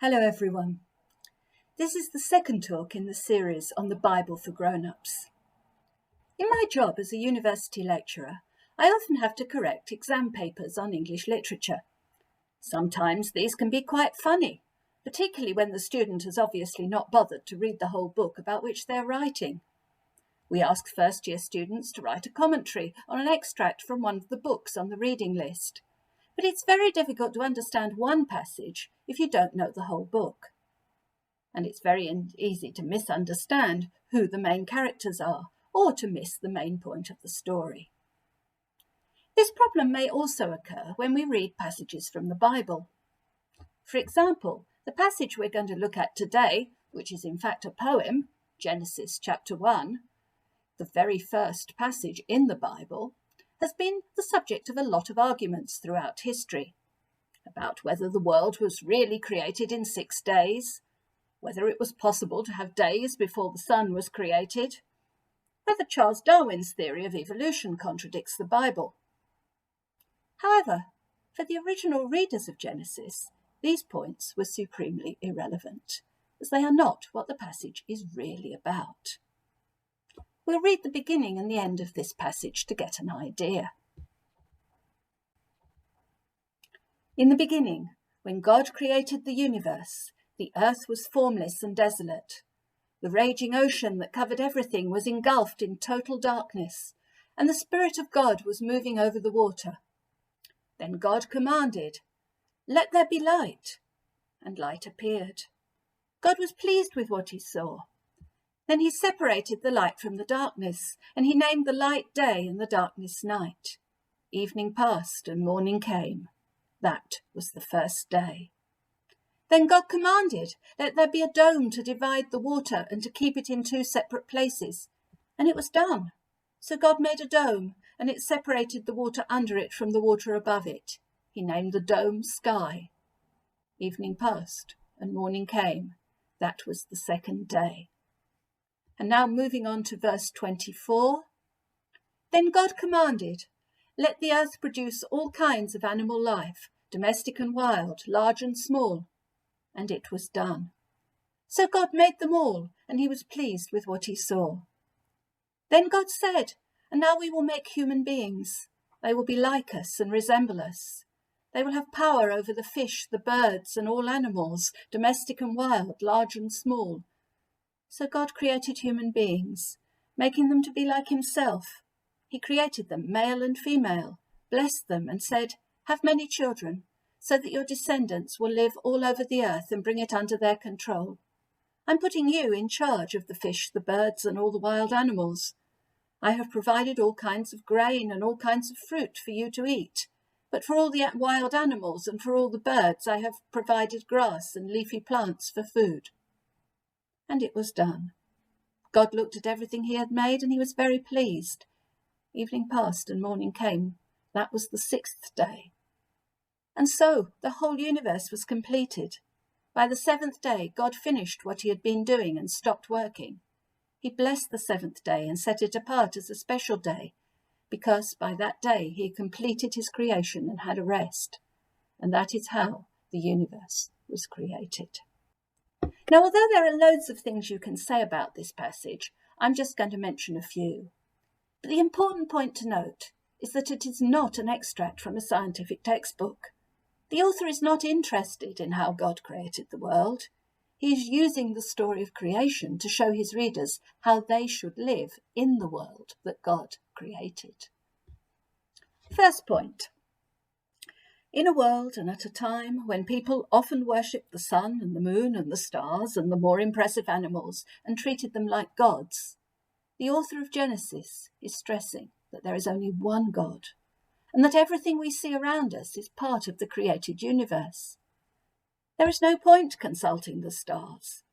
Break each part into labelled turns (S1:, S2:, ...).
S1: Hello everyone. This is the second talk in the series on the Bible for grown-ups. In my job as a university lecturer, I often have to correct exam papers on English literature. Sometimes these can be quite funny, particularly when the student has obviously not bothered to read the whole book about which they're writing. We ask first-year students to write a commentary on an extract from one of the books on the reading list. But it's very difficult to understand one passage if you don't know the whole book. And it's very easy to misunderstand who the main characters are, or to miss the main point of the story. This problem may also occur when we read passages from the Bible. For example, the passage we're going to look at today, which is in fact a poem, Genesis chapter 1, the very first passage in the Bible, has been the subject of a lot of arguments throughout history about whether the world was really created in 6 days, whether it was possible to have days before the sun was created, whether Charles Darwin's theory of evolution contradicts the Bible. However, for the original readers of Genesis, these points were supremely irrelevant, as they are not what the passage is really about. We'll read the beginning and the end of this passage to get an idea. In the beginning, when God created the universe, the earth was formless and desolate. The raging ocean that covered everything was engulfed in total darkness, and the Spirit of God was moving over the water. Then God commanded, "Let there be light," and light appeared. God was pleased with what he saw. Then he separated the light from the darkness, and he named the light day and the darkness night. Evening passed and morning came. That was the first day. Then God commanded, "Let there be a dome to divide the water and to keep it in 2 separate places." And it was done. So God made a dome, and it separated the water under it from the water above it. He named the dome Sky. Evening passed and morning came. That was the second day. And now moving on to verse 24. Then God commanded, "Let the earth produce all kinds of animal life, domestic and wild, large and small." And it was done. So God made them all, and he was pleased with what he saw. Then God said, "And now we will make human beings. They will be like us and resemble us. They will have power over the fish, the birds, and all animals, domestic and wild, large and small." So God created human beings, making them to be like himself. He created them, male and female, blessed them, and said, "Have many children, so that your descendants will live all over the earth and bring it under their control. I'm putting you in charge of the fish, the birds, and all the wild animals. I have provided all kinds of grain and all kinds of fruit for you to eat. But for all the wild animals and for all the birds, I have provided grass and leafy plants for food." And it was done. God looked at everything he had made, and he was very pleased. Evening passed and morning came. That was the 6th day. And so the whole universe was completed. By the 7th day, God finished what he had been doing and stopped working. He blessed the 7th day and set it apart as a special day, because by that day he completed his creation and had a rest. And that is how the universe was created. Now, although there are loads of things you can say about this passage, I'm just going to mention a few. But the important point to note is that it is not an extract from a scientific textbook. The author is not interested in how God created the world. He is using the story of creation to show his readers how they should live in the world that God created. First point. In a world and at a time when people often worshipped the sun and the moon and the stars and the more impressive animals and treated them like gods, the author of Genesis is stressing that there is only one God and that everything we see around us is part of the created universe. There is no point consulting the stars,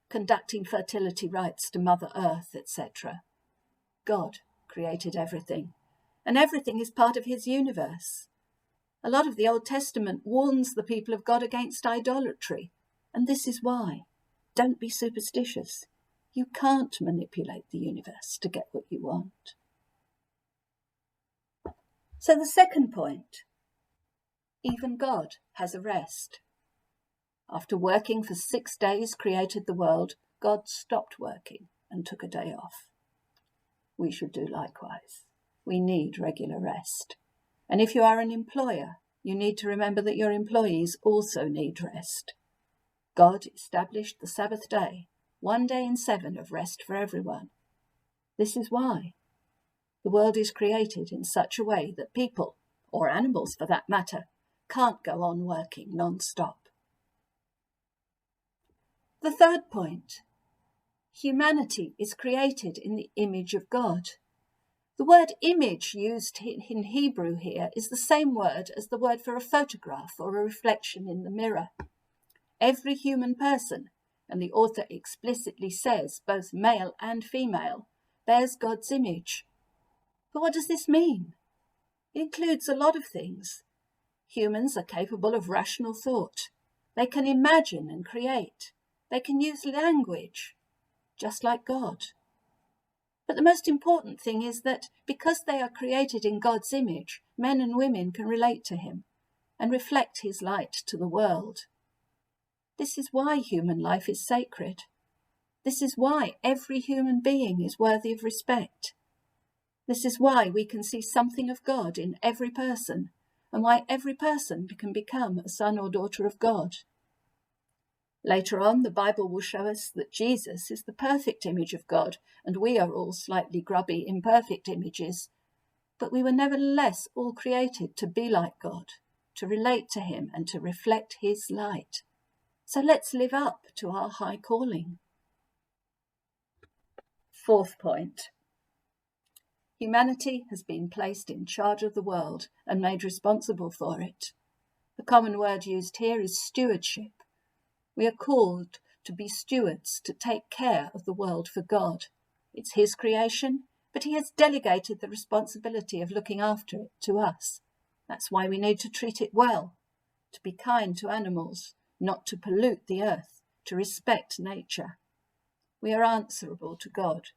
S1: conducting fertility rites to Mother Earth, etc. God created everything, and everything is part of his universe. A lot of the Old Testament warns the people of God against idolatry, and this is why. Don't be superstitious. You can't manipulate the universe to get what you want. So the second point, even God has a rest. After working for 6 days created the world, God stopped working and took a day off. We should do likewise. We need regular rest. And if you are an employer, you need to remember that your employees also need rest. God established the Sabbath day, 1 day in 7 of rest for everyone. This is why the world is created in such a way that people, or animals for that matter, can't go on working non-stop. The third point: humanity is created in the image of God. The word image used in Hebrew here is the same word as the word for a photograph or a reflection in the mirror. Every human person, and the author explicitly says both male and female, bears God's image. But what does this mean? It includes a lot of things. Humans are capable of rational thought. They can imagine and create. They can use language, just like God. But the most important thing is that because they are created in God's image, men and women can relate to him and reflect his light to the world. This is why human life is sacred. This is why every human being is worthy of respect. This is why we can see something of God in every person, and why every person can become a son or daughter of God. Later on, the Bible will show us that Jesus is the perfect image of God, and we are all slightly grubby, imperfect images. But we were nevertheless all created to be like God, to relate to him and to reflect his light. So let's live up to our high calling. Fourth point: humanity has been placed in charge of the world and made responsible for it. The common word used here is stewardship. We are called to be stewards, to take care of the world for God. It's his creation, but he has delegated the responsibility of looking after it to us. That's why we need to treat it well, to be kind to animals, not to pollute the earth, to respect nature. We are answerable to God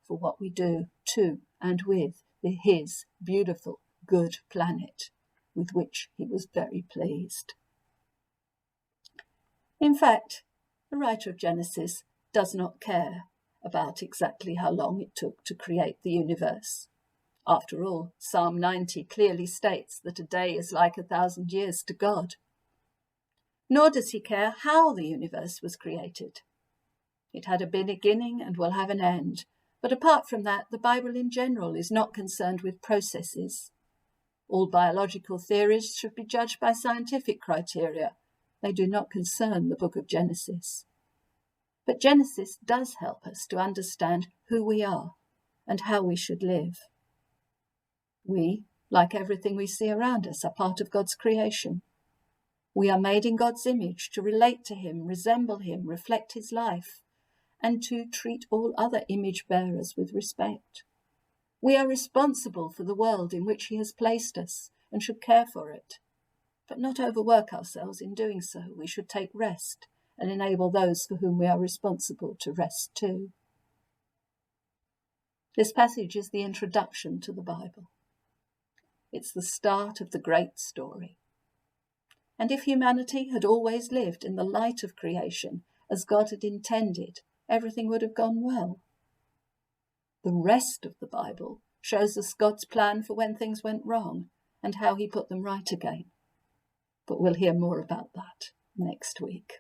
S1: for what we do to and with his beautiful, good planet, with which he was very pleased. In fact, the writer of Genesis does not care about exactly how long it took to create the universe. After all, Psalm 90 clearly states that a day is like 1,000 years to God. Nor does he care how the universe was created. It had a beginning and will have an end, but apart from that, the Bible in general is not concerned with processes. All biological theories should be judged by scientific criteria. They do not concern the book of Genesis. But Genesis does help us to understand who we are and how we should live. We, like everything we see around us, are part of God's creation. We are made in God's image to relate to him, resemble him, reflect his life, and to treat all other image bearers with respect. We are responsible for the world in which he has placed us and should care for it, but not overwork ourselves in doing so. We should take rest and enable those for whom we are responsible to rest too. This passage is the introduction to the Bible. It's the start of the great story. And if humanity had always lived in the light of creation as God had intended, everything would have gone well. The rest of the Bible shows us God's plan for when things went wrong and how he put them right again. But we'll hear more about that next week.